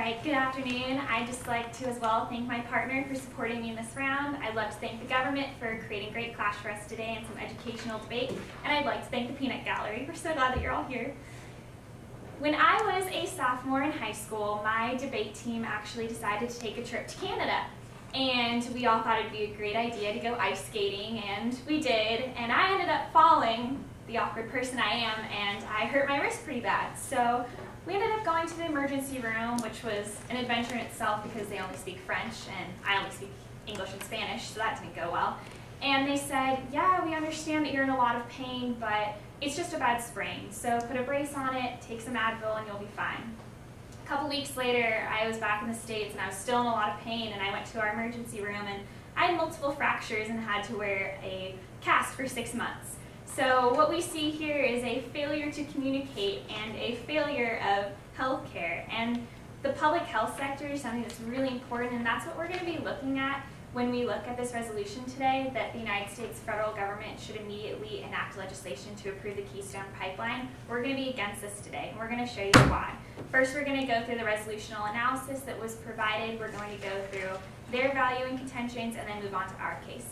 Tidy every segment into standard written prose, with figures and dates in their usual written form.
right, good afternoon. I'd just like to as well thank my partner for supporting me in this round. I'd love to thank the government for creating a great class for us today and some educational debate. And I'd like to thank the Peanut Gallery. We're so glad that you're all here. When I was a sophomore in high school, my debate team actually decided to take a trip to Canada. And we all thought it'd be a great idea to go ice skating, and we did. And I ended up falling, the awkward person I am, and I hurt my wrist pretty bad. So we ended up going to the emergency room, which was an adventure in itself because they only speak French and I only speak English and Spanish, so that didn't go well. And they said, yeah, we understand that you're in a lot of pain, but it's just a bad sprain. So put a brace on it, take some Advil, and you'll be fine. A couple weeks later, I was back in the States and I was still in a lot of pain, and I went to our emergency room and I had multiple fractures and had to wear a cast for 6 months. So what we see here is a failure to communicate and a failure of healthcare. And the public health sector is something that's really important, and that's what we're going to be looking at when we look at this resolution today, that the United States federal government should immediately enact legislation to approve the Keystone Pipeline. We're going to be against this today, and we're going to show you why. First, we're going to go through the resolutional analysis that was provided. We're going to go through their value and contentions, and then move on to our case.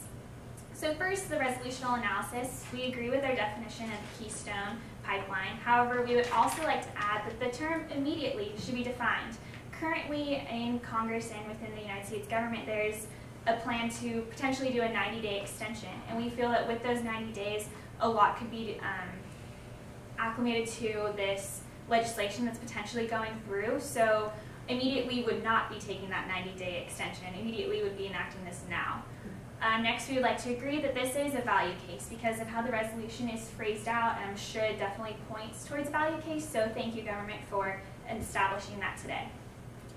So first, the resolutional analysis. We agree with their definition of the Keystone Pipeline. However, we would also like to add that the term immediately should be defined. Currently in Congress and within the United States government, there's a plan to potentially do a 90-day extension. And we feel that with those 90 days, a lot could be acclimated to this legislation that's potentially going through. So immediately would not be taking that 90-day extension. Immediately would be enacting this now. Next, we would like to agree that this is a value case because of how the resolution is phrased out, should definitely points towards a value case, so thank you, government, for establishing that today.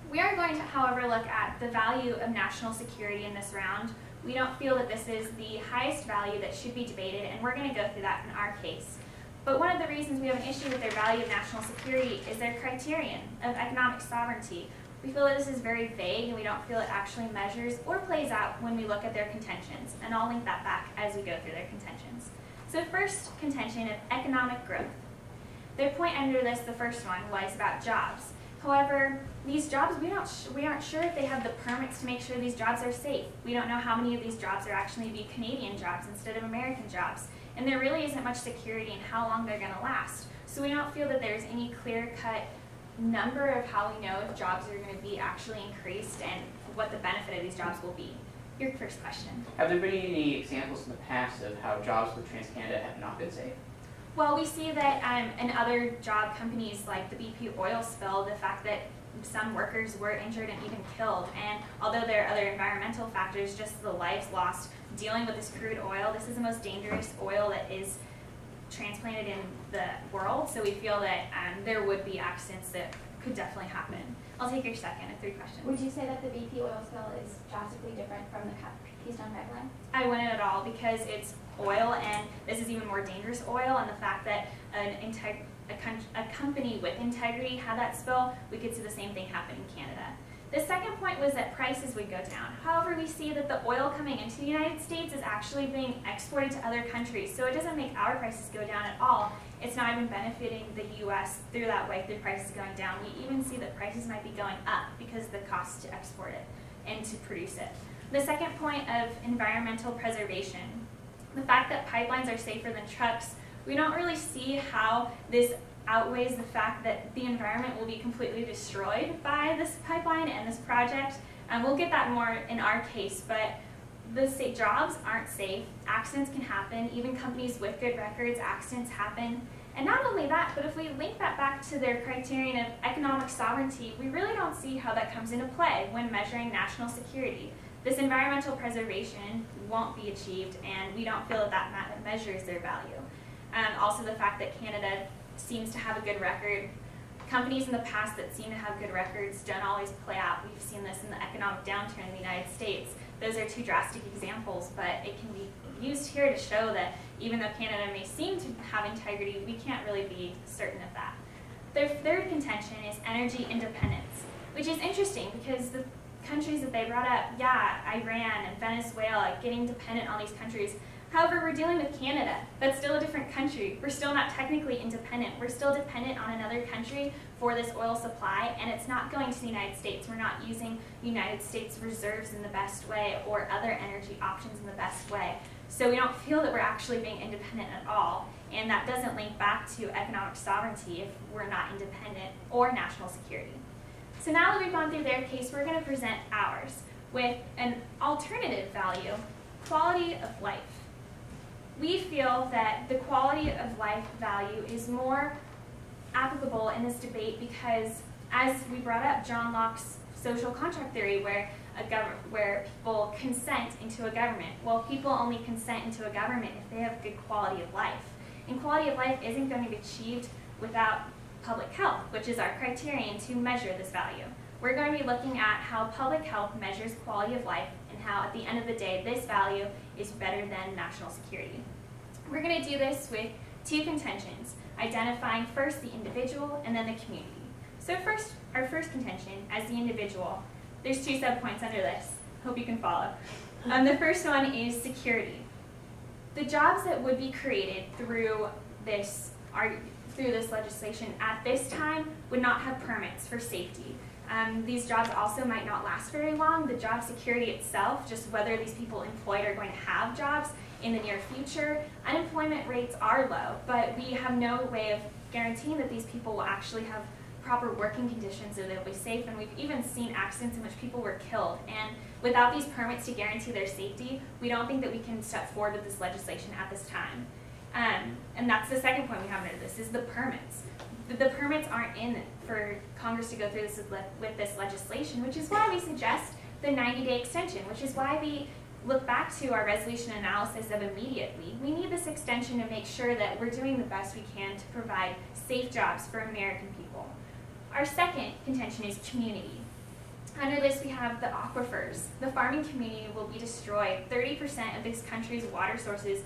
We are going to, however, look at the value of national security in this round. We don't feel that this is the highest value that should be debated, and we're going to go through that in our case. But one of the reasons we have an issue with their value of national security is their criterion of economic sovereignty. We feel that this is very vague, and we don't feel it actually measures or plays out when we look at their contentions, and I'll link that back as we go through their contentions. So first contention of economic growth. Their point under this, the first one, was about jobs. However, these jobs, we aren't sure if they have the permits to make sure these jobs are safe. We don't know how many of these jobs are actually be Canadian jobs instead of American jobs, and there really isn't much security in how long they're going to last. So we don't feel that there's any clear-cut number of how we know if jobs are going to be actually increased and what the benefit of these jobs will be. Your first question. Have there been any examples in the past of how jobs with TransCanada have not been safe? Well, we see that in other job companies like the BP oil spill, the fact that some workers were injured and even killed, and although there are other environmental factors, just the lives lost dealing with this crude oil, this is the most dangerous oil that is transplanted in the world, so we feel that there would be accidents that could definitely happen. I'll take your second of 3 questions. Would you say that the BP oil spill is drastically different from the Keystone Pipeline? I wouldn't at all, because it's oil, and this is even more dangerous oil, and the fact that a company with integrity had that spill, we could see the same thing happen in Canada. The second point was that prices would go down. However, we see that the oil coming into the United States is actually being exported to other countries, so it doesn't make our prices go down at all. It's not even benefiting the U.S. through that way, through prices going down. We even see that prices might be going up because of the cost to export it and to produce it. The second point of environmental preservation. The fact that pipelines are safer than trucks, we don't really see how this outweighs the fact that the environment will be completely destroyed by this pipeline and this project. We'll get that more in our case, but the jobs aren't safe. Accidents can happen. Even companies with good records, accidents happen. And not only that, but if we link that back to their criterion of economic sovereignty, we really don't see how that comes into play when measuring national security. This environmental preservation won't be achieved, and we don't feel that that measures their value. Also the fact that Canada seems to have a good record. Companies in the past that seem to have good records don't always play out. We've seen this in the economic downturn in the United States. Those are 2 drastic examples, but it can be used here to show that even though Canada may seem to have integrity, we can't really be certain of that. Their third contention is energy independence, which is interesting because the countries that they brought up, yeah, Iran and Venezuela, getting dependent on these countries, However, we're dealing with Canada. That's still a different country. We're still not technically independent. We're still dependent on another country for this oil supply, and it's not going to the United States. We're not using United States reserves in the best way or other energy options in the best way. So we don't feel that we're actually being independent at all, and that doesn't link back to economic sovereignty if we're not independent or national security. So now that we've gone through their case, we're going to present ours with an alternative value, quality of life. We feel that the quality of life value is more applicable in this debate because, as we brought up, John Locke's social contract theory, where people consent into a government. Well, people only consent into a government if they have good quality of life. And quality of life isn't going to be achieved without public health, which is our criterion to measure this value. We're going to be looking at how public health measures quality of life and how, at the end of the day, this value is better than national security. We're going to do this with two contentions, identifying first the individual and then the community. So first, our first contention, as the individual, there's two subpoints under this. Hope you can follow. The first one is security. The jobs that would be created through this legislation at this time would not have permits for safety. These jobs also might not last very long. The job security itself, just whether these people employed are going to have jobs in the near future. Unemployment rates are low, but we have no way of guaranteeing that these people will actually have proper working conditions so they'll be safe, and we've even seen accidents in which people were killed. And without these permits to guarantee their safety, we don't think that we can step forward with this legislation at this time. And that's the second point we have under this, is the permits. The permits aren't in for Congress to go through this with this legislation, which is why we suggest the 90-day extension, which is why we look back to our resolution analysis of immediately. We need this extension to make sure that we're doing the best we can to provide safe jobs for American people. Our second contention is community. Under this, we have the aquifers. The farming community will be destroyed. 30% of this country's water sources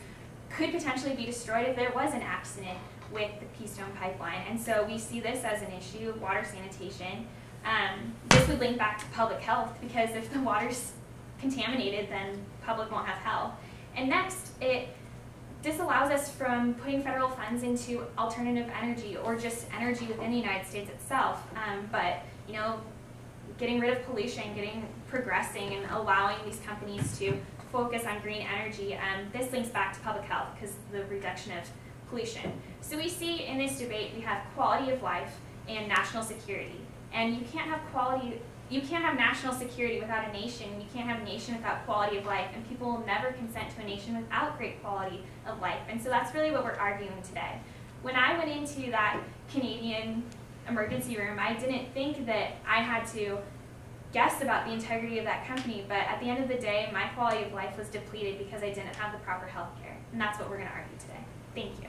could potentially be destroyed if there was an accident with the Keystone Pipeline. And so we see this as an issue, water sanitation. This would link back to public health, because if the water's contaminated, then public won't have health. And next, it disallows us from putting federal funds into alternative energy or just energy within the United States itself. But getting rid of pollution, progressing and allowing these companies to focus on green energy, this links back to public health because the reduction of pollution. So we see in this debate we have quality of life and national security. And you can't have national security without a nation. You can't have a nation without quality of life, and people will never consent to a nation without great quality of life. And so that's really what we're arguing today. When I went into that Canadian emergency room, I didn't think that I had to guess about the integrity of that company, but at the end of the day, my quality of life was depleted because I didn't have the proper health care. And that's what we're going to argue today. Thank you.